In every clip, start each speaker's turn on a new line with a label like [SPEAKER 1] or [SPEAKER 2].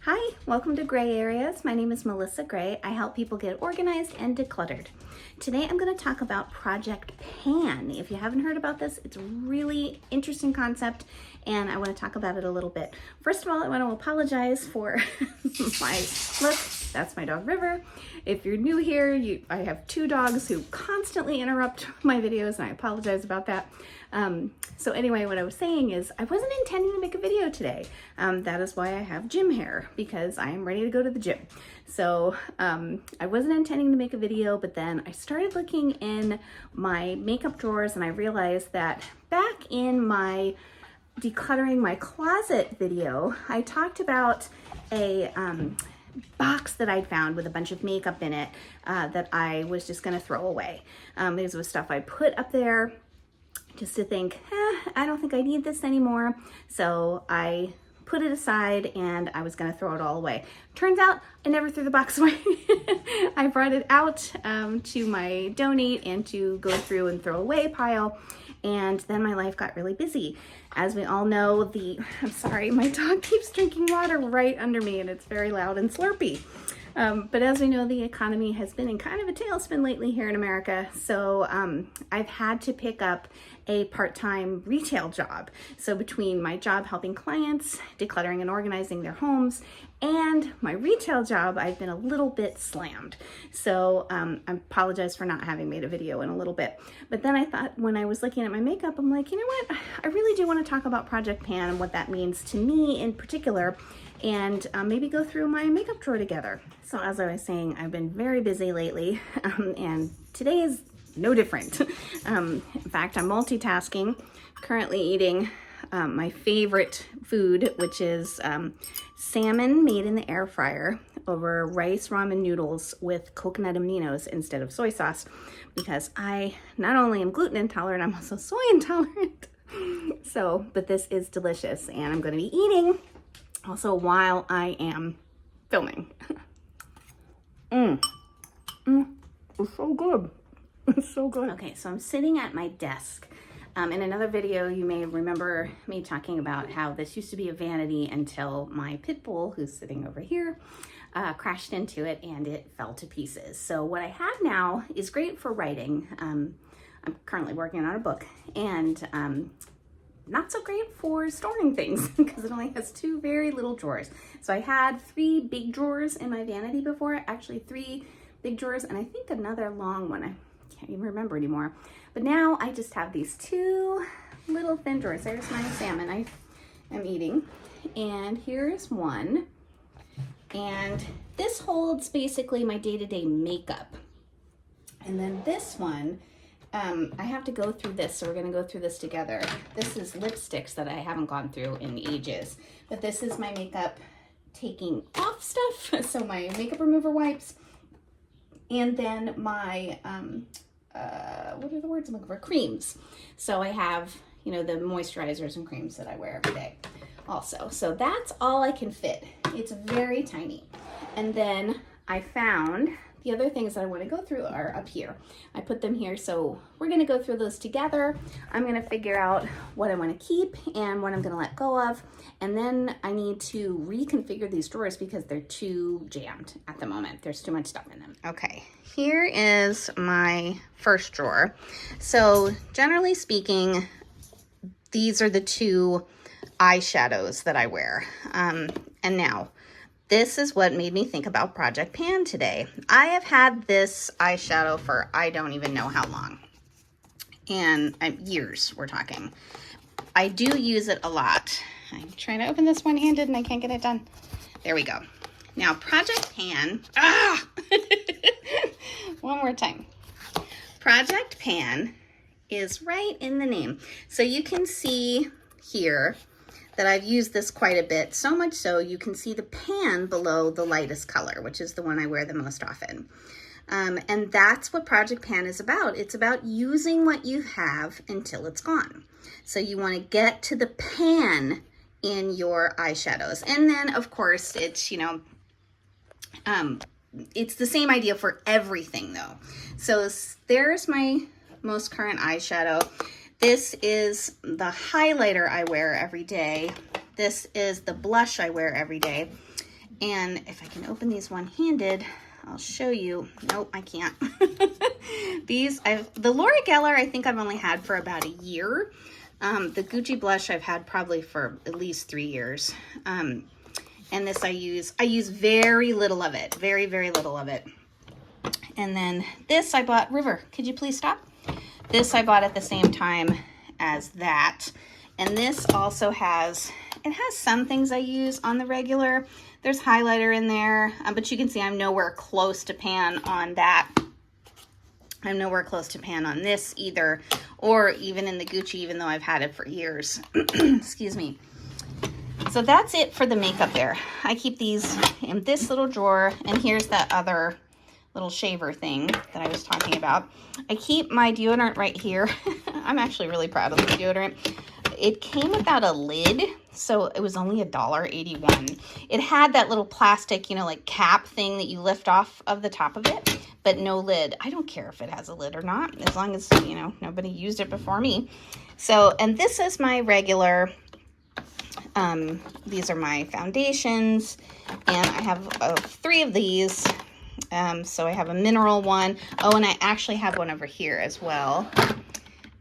[SPEAKER 1] Hi, welcome to Gray Areas. My name is Melissa Gray. I help people get organized and decluttered. Today I'm going to talk about Project Pan. If you haven't heard about this, it's a really interesting concept and I want to talk about it a little bit. First of all, I want to apologize for look, that's my dog River. If you're new here, I have two dogs who constantly interrupt my videos and I apologize about that. So anyway, what I was saying is I wasn't intending to make a video today. That is why I have gym hair, because I am ready to go to the gym. So I wasn't intending to make a video, but then I started looking in my makeup drawers and I realized that back in my decluttering my closet video, I talked about a box that I'd found with a bunch of makeup in it that I was just gonna throw away. These was stuff I put up there just to think, I don't think I need this anymore. So I put it aside and I was gonna throw it all away. Turns out I never threw the box away. I brought it out to my donate and to go through and throw away pile. And then my life got really busy. As we all know, I'm sorry, my dog keeps drinking water right under me and it's very loud and slurpy. But as we know, the economy has been in kind of a tailspin lately here in America. So I've had to pick up a part-time retail job. So between my job helping clients, decluttering and organizing their homes, and my retail job, I've been a little bit slammed. So I apologize for not having made a video in a little bit. But then I thought when I was looking at my makeup, I'm like, you know what? I really do want to talk about Project Pan and what that means to me in particular, and maybe go through my makeup drawer together. So as I was saying, I've been very busy lately, and today is no different. In fact, I'm multitasking, currently eating my favorite food, which is salmon made in the air fryer over rice ramen noodles with coconut aminos instead of soy sauce, because I not only am gluten intolerant, I'm also soy intolerant. So, but this is delicious, and I'm going to be eating also while I am filming. It's so good. It's so good. Okay, so I'm sitting at my desk. In another video, you may remember me talking about how this used to be a vanity until my pit bull, who's sitting over here, crashed into it and it fell to pieces. So what I have now is great for writing. I'm currently working on a book, and not so great for storing things because it only has two very little drawers. So I had 3 big drawers in my vanity before, actually 3 big drawers and I think another long one. I can't even remember anymore. But now I just have these 2 little thin drawers. There's my salmon I am eating, and here's one. And this holds basically my day-to-day makeup. And then this one, I have to go through this, so we're gonna go through this together. This is lipsticks that I haven't gone through in ages, but this is my makeup taking off stuff. So my makeup remover wipes, and then my, what are the words I'm looking for? Creams. So I have, you know, the moisturizers and creams that I wear every day also. So that's all I can fit. It's very tiny. And then I found the other things that I want to go through are up here. I put them here, so we're going to go through those together. I'm going to figure out what I want to keep and what I'm going to let go of. And then I need to reconfigure these drawers because they're too jammed at the moment. There's too much stuff in them. Okay, here is my first drawer. So generally speaking, these are the 2 eyeshadows that I wear. And now, this is what made me think about Project Pan today. I have had this eyeshadow for I don't even know how long. And years, we're talking. I do use it a lot. I'm trying to open this one-handed and I can't get it done. There we go. Now, Project Pan, one more time. Project Pan is right in the name. So you can see here that I've used this quite a bit, so much so you can see the pan below the lightest color, which is the one I wear the most often. And that's what Project Pan is about. It's about using what you have until it's gone. So you want to get to the pan in your eyeshadows. And then, of course, it's, you know, it's the same idea for everything, though. So there's my most current eyeshadow. This is the highlighter I wear every day. This is the blush I wear every day. And if I can open these one-handed, I'll show you. Nope, I can't. The Laura Geller, I think I've only had for about a year. The Gucci blush I've had probably for at least 3 years. And this I use very little of it, very, very little of it. And then this I bought, River, could you please stop? This I bought at the same time as that. And this also has, it has some things I use on the regular. There's highlighter in there, but you can see I'm nowhere close to pan on that. I'm nowhere close to pan on this either, or even in the Gucci, even though I've had it for years. Excuse me. So that's it for the makeup there. I keep these in this little drawer, and here's that other little shaver thing that I was talking about. I keep my deodorant right here. I'm actually really proud of the deodorant. It came without a lid, so it was only $1.81. It had that little plastic, you know, like cap thing that you lift off of the top of it, but no lid. I don't care if it has a lid or not, as long as, you know, nobody used it before me. So, and this is my regular, these are my foundations, and I have 3 of these. So I have a mineral one. Oh, and I actually have one over here as well.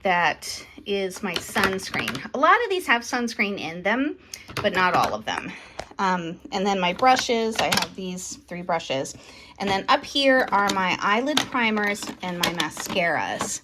[SPEAKER 1] That is my sunscreen. A lot of these have sunscreen in them, but not all of them. And then my brushes, I have these 3 brushes. And then up here are my eyelid primers and my mascaras.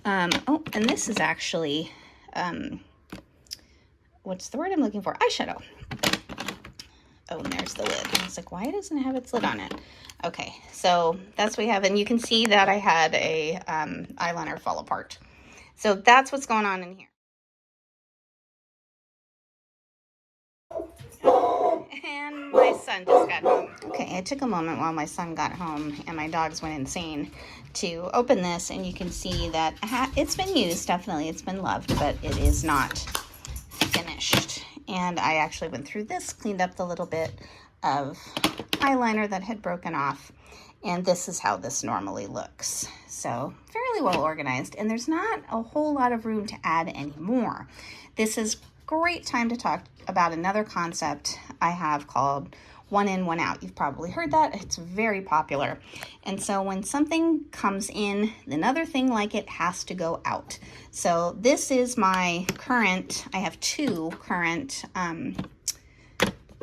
[SPEAKER 1] Oh, and this is actually, what's the word I'm looking for? Eyeshadow. Oh, and there's the lid. I was like, why doesn't it have its lid on it? Okay, so that's what we have. And you can see that I had a eyeliner fall apart. So that's what's going on in here. And my son just got home. Okay, it took a moment while my son got home and my dogs went insane to open this, and you can see that it's been used, definitely. It's been loved, but it is not finished. And I actually went through this, cleaned up the little bit of eyeliner that had broken off, and this is how this normally looks. So fairly well organized, and there's not a whole lot of room to add any more. This is great time to talk about another concept I have called one in, one out. You've probably heard that. It's very popular. And so when something comes in, another thing like it has to go out. So this is my current, I have 2 current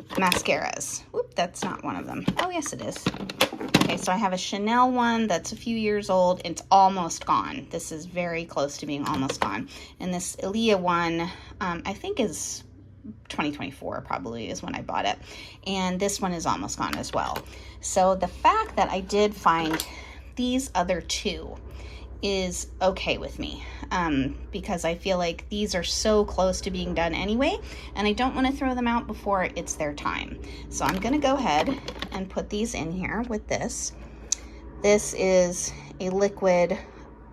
[SPEAKER 1] mascaras. Oop, that's not one of them. Oh, yes, it is. Okay, so I have a Chanel one that's a few years old. It's almost gone. This is very close to being almost gone. And this Ilia one, I think is 2024 probably is when I bought it. And this one is almost gone as well. So the fact that I did find these other 2 is okay with me, because I feel like these are so close to being done anyway, and I don't want to throw them out before it's their time. So I'm going to go ahead and put these in here with this. This is a liquid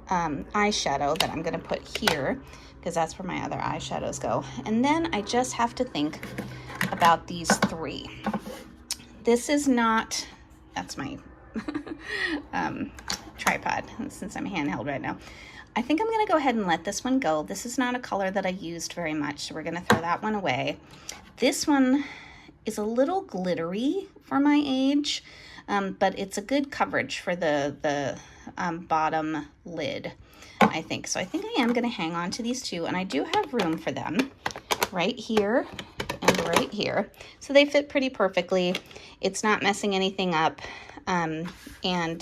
[SPEAKER 1] eyeshadow that I'm going to put here, because that's where my other eyeshadows go. And then I just have to think about these 3. This is not, that's my tripod, since I'm handheld right now. I think I'm going to go ahead and let this one go. This is not a color that I used very much, so we're going to throw that one away. This one is a little glittery for my age, but it's a good coverage for the bottom lid, I think. So I think I am going to hang on to these 2, and I do have room for them right here and right here. So they fit pretty perfectly. It's not messing anything up, and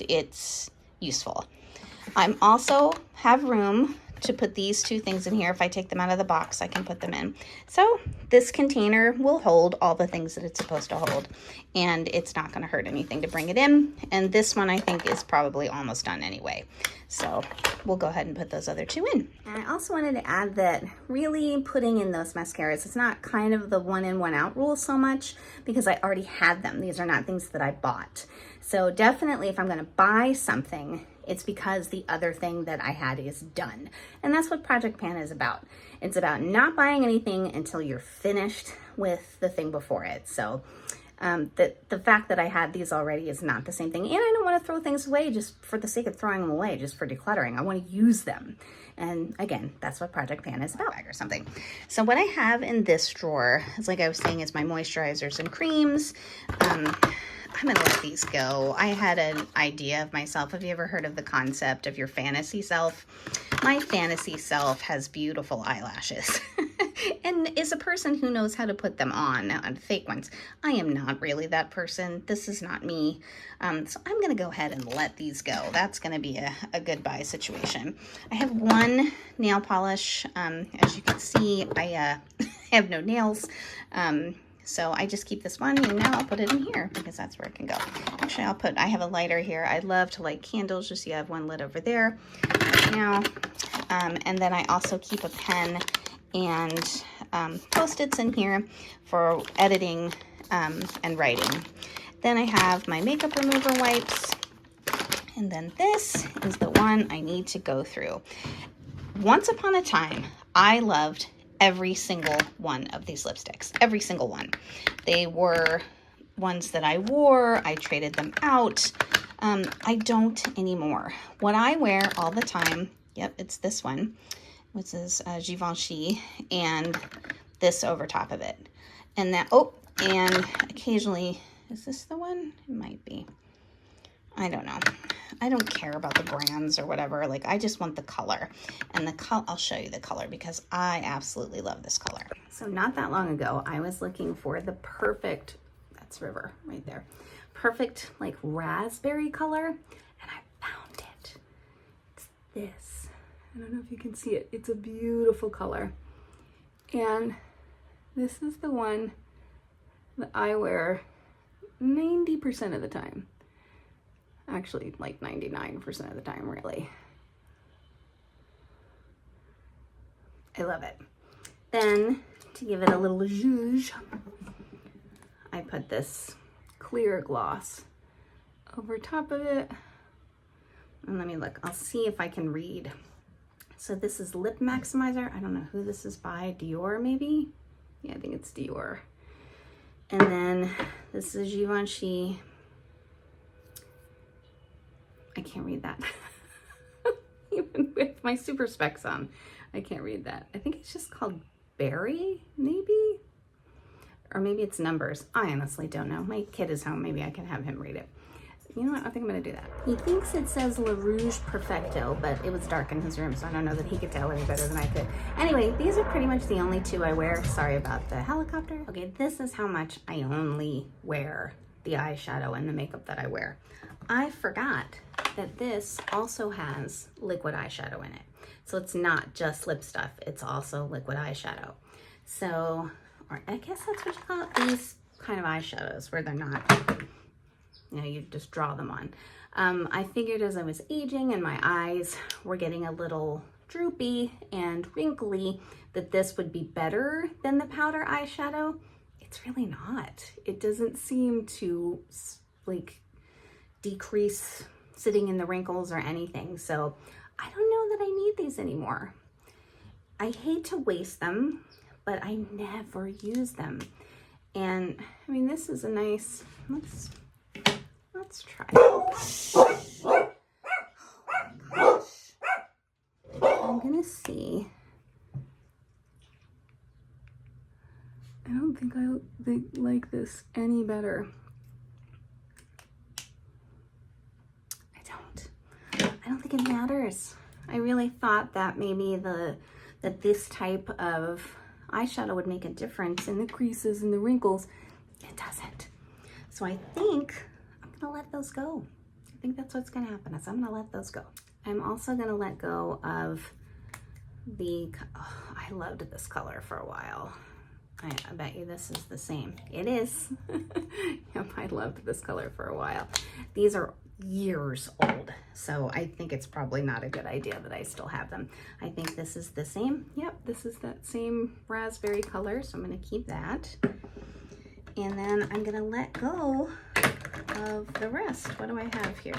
[SPEAKER 1] it's useful. I also have room to put these 2 things in here. If I take them out of the box, I can put them in. So this container will hold all the things that it's supposed to hold, and it's not going to hurt anything to bring it in. And this one I think is probably almost done anyway. So we'll go ahead and put those other 2 in. And I also wanted to add that really putting in those mascaras, it's not kind of the one in, one out rule so much, because I already had them. These are not things that I bought. So definitely if I'm going to buy something, it's because the other thing that I had is done. And that's what Project Pan is about. It's about not buying anything until you're finished with the thing before it. So The fact that I had these already is not the same thing. And I don't want to throw things away just for the sake of throwing them away, just for decluttering. I want to use them. And again, that's what Project Pan is about, or something. So what I have in this drawer, is like I was saying, is my moisturizers and creams. I'm going to let these go. I had an idea of myself. Have you ever heard of the concept of your fantasy self? My fantasy self has beautiful eyelashes and is a person who knows how to put them on fake ones. I am not really that person. This is not me. So I'm going to go ahead and let these go. That's going to be a goodbye situation. I have one nail polish. As you can see, I have no nails. So I just keep this one, and now I'll put it in here because that's where it can go. Actually, I have a lighter here. I love to light candles. Just so you have one lit over there right now. And then I also keep a pen and Post-its in here for editing and writing. Then I have my makeup remover wipes. And then this is the one I need to go through. Once upon a time, I loved every single one of these lipsticks, every single one. They were ones that I wore. I traded them out. I don't anymore. What I wear all the time, yep, it's this one, which is Givenchy, and this over top of it. And that, oh, and occasionally, is this the one? It might be. I don't know. I don't care about the brands or whatever. Like, I just want the color. And the color, I'll show you the color because I absolutely love this color. So not that long ago, I was looking for the perfect, that's River right there, perfect like raspberry color. And I found it. It's this. I don't know if you can see it. It's a beautiful color. And this is the one that I wear 90% of the time. Actually, like 99% of the time, really. I love it. Then, to give it a little zhuzh, I put this clear gloss over top of it. And let me look. I'll see if I can read. So this is Lip Maximizer. I don't know who this is by. Dior, maybe? Yeah, I think it's Dior. And then this is Givenchy. I can't read that. Even with my super specs on, I can't read that. I think it's just called Berry, maybe? Or maybe it's numbers. I honestly don't know. My kid is home. Maybe I can have him read it. You know what? I think I'm going to do that. He thinks it says La Rouge Perfecto, but it was dark in his room, so I don't know that he could tell any better than I could. Anyway, these are pretty much the only two I wear. Sorry about the helicopter. Okay, this is how much I only wear the eyeshadow and the makeup that I wear. I forgot that this also has liquid eyeshadow in it. So it's not just lip stuff, it's also liquid eyeshadow. So, or I guess that's what you call it, these kind of eyeshadows where they're not, you know, you just draw them on. I figured as I was aging and my eyes were getting a little droopy and wrinkly that this would be better than the powder eyeshadow. It's really not. It doesn't seem to like decrease sitting in the wrinkles or anything. So I don't know that I need these anymore. I hate to waste them, but I never use them. And I mean, this is a nice, let's try it. Oh my gosh. I'm gonna see. I don't think I like this any better. I don't think it matters. I really thought that maybe that this type of eyeshadow would make a difference in the creases and the wrinkles. It doesn't. So I think I'm gonna let those go. I think that's what's gonna happen, is I'm gonna let those go. I'm also gonna let go of the, oh, I loved this color for a while. I bet you this is the same. It is. Yep, I loved this color for a while. These are years old, so I think it's probably not a good idea that I still have them. I think this is the same. Yep, this is that same raspberry color, so I'm going to keep that. And then I'm going to let go of the rest. What do I have here?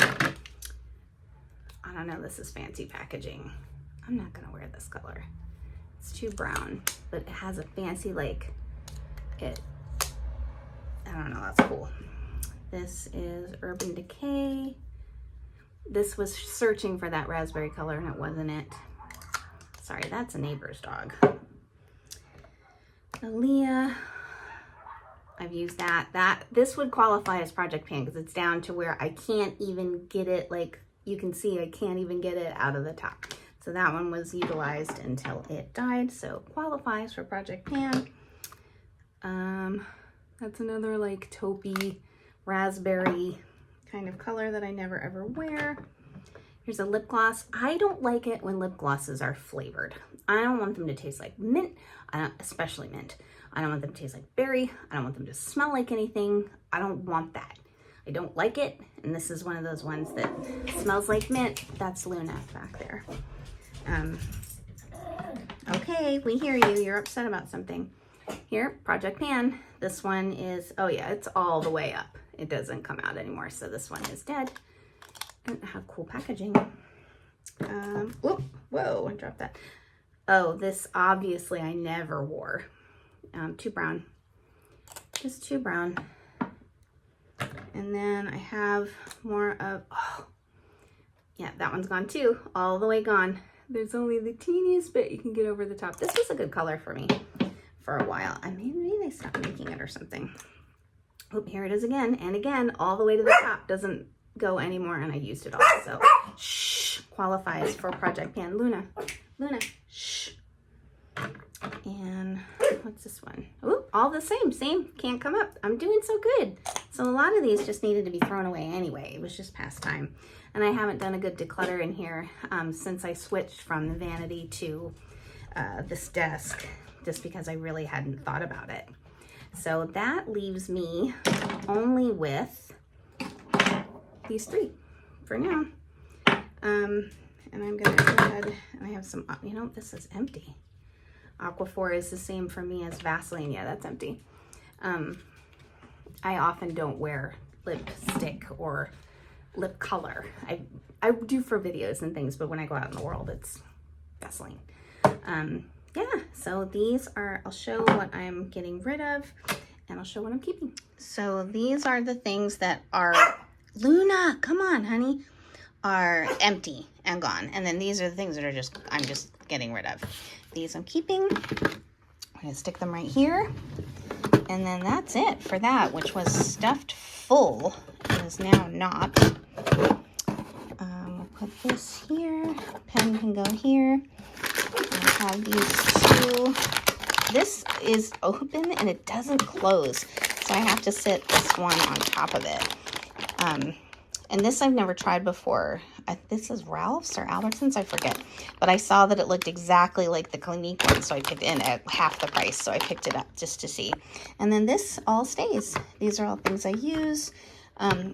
[SPEAKER 1] I don't know, this is fancy packaging. I'm not going to wear this color. It's too brown, but it has a fancy, like, it I don't know, that's cool. This is Urban Decay. This was searching for that raspberry color and it wasn't it. Sorry, that's a neighbor's dog. Aaliyah, I've used that. This would qualify as Project Pan because it's down to where I can't even get it, like you can see, I can't even get it out of the top. So that one was utilized until it died, so it qualifies for Project Pan. That's another like taupey raspberry kind of color that I never ever wear. Here's a lip gloss. I don't like it when lip glosses are flavored. I don't want them to taste like mint, especially mint. I don't want them to taste like berry. I don't want them to smell like anything. I don't want that. I don't like it, and this is one of those ones that smells like mint. That's Luna back there. Okay, we hear you. You're upset about something. Here, Project Pan. This one is, oh yeah, it's all the way up. It doesn't come out anymore, so this one is dead. And have cool packaging. Whoop, whoa, I dropped that. Oh, this obviously I never wore. Too brown. Just too brown. And then I have more of, oh, yeah, that one's gone too. All the way gone. There's only the teeniest bit you can get over the top. This was a good color for me for a while. Maybe they stopped making it or something. Oh, here it is again. And again, all the way to the top. Doesn't go anymore, and I used it all. So, shh, qualifies for Project Pan. Luna, shh. And what's this one? Oh, all the same, can't come up. I'm doing so good. So a lot of these just needed to be thrown away anyway. It was just past time. And I haven't done a good declutter in here since I switched from the vanity to this desk, just because I really hadn't thought about it. So that leaves me only with these three for now. And I'm gonna go ahead and I have some, you know, this is empty. Aquaphor is the same for me as Vaseline. Yeah, that's empty. I often don't wear lipstick or lip color. I do for videos and things, but when I go out in the world, it's Vaseline. Yeah, so these are, I'll show what I'm getting rid of and I'll show what I'm keeping. So these are the things that are, Luna, come on, honey, are empty and gone. And then these are the things that are just, I'm just getting rid of. These I'm keeping. I'm gonna stick them right here. And then that's it for that, which was stuffed full. It is now not. We'll put this here. Pen can go here. I have these two. This is open and it doesn't close. So I have to sit this one on top of it. And this I've never tried before. This is Ralph's or Albertsons, I forget. But I saw that it looked exactly like the Clinique one, so I picked it in at half the price. So I picked it up just to see. And then this all stays. These are all things I use.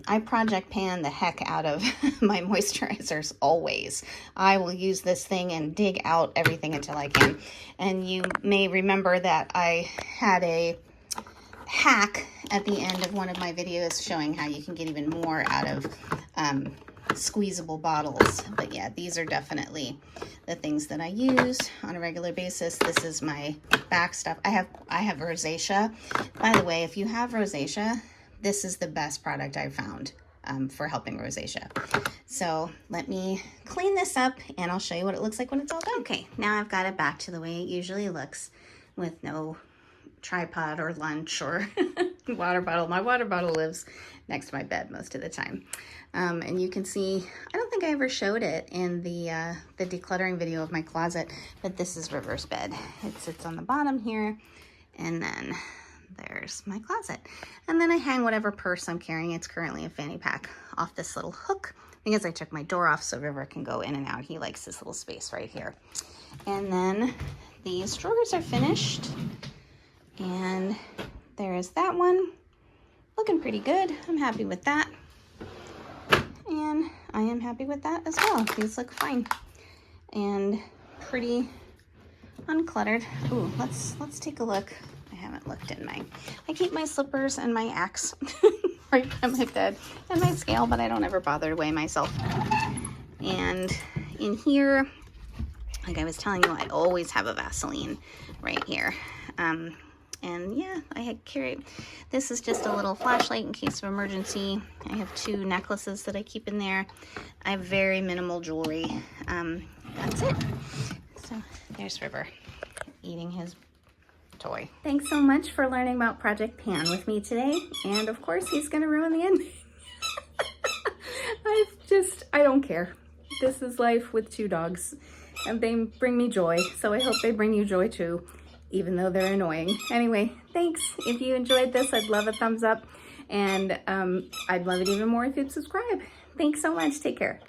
[SPEAKER 1] I Project Pan the heck out of my moisturizers always. I will use this thing and dig out everything until I can. And you may remember that I had a hack at the end of one of my videos showing how you can get even more out of squeezable bottles. But yeah, these are definitely the things that I use on a regular basis. This is my back stuff. I have rosacea. By the way, if you have rosacea, this is the best product I've found for helping rosacea. So let me clean this up and I'll show you what it looks like when it's all done. Okay, now I've got it back to the way it usually looks with no tripod or lunch or water bottle. My water bottle lives next to my bed most of the time. And you can see, I don't think I ever showed it in the decluttering video of my closet, but this is River's bed. It sits on the bottom here, and then there's my closet. And then I hang whatever purse I'm carrying. It's currently a fanny pack off this little hook because I took my door off so River can go in and out. He likes this little space right here. And then these drawers are finished. And there is that one. Looking pretty good. I'm happy with that. And I am happy with that as well. These look fine and pretty uncluttered. Ooh, let's take a look. I haven't looked in I keep my slippers and my axe right by my bed and my scale, but I don't ever bother to weigh myself. And in here, like I was telling you, I always have a Vaseline right here. And yeah, I had carried, this is just a little flashlight in case of emergency. I have 2 necklaces that I keep in there. I have very minimal jewelry. That's it. So there's River eating his toy. Thanks so much for learning about Project Pan with me today. And of course, he's gonna ruin the ending. I don't care. This is life with 2 dogs, and they bring me joy. So I hope they bring you joy too, even though they're annoying. Anyway, thanks. If you enjoyed this, I'd love a thumbs up, and I'd love it even more if you'd subscribe. Thanks so much. Take care.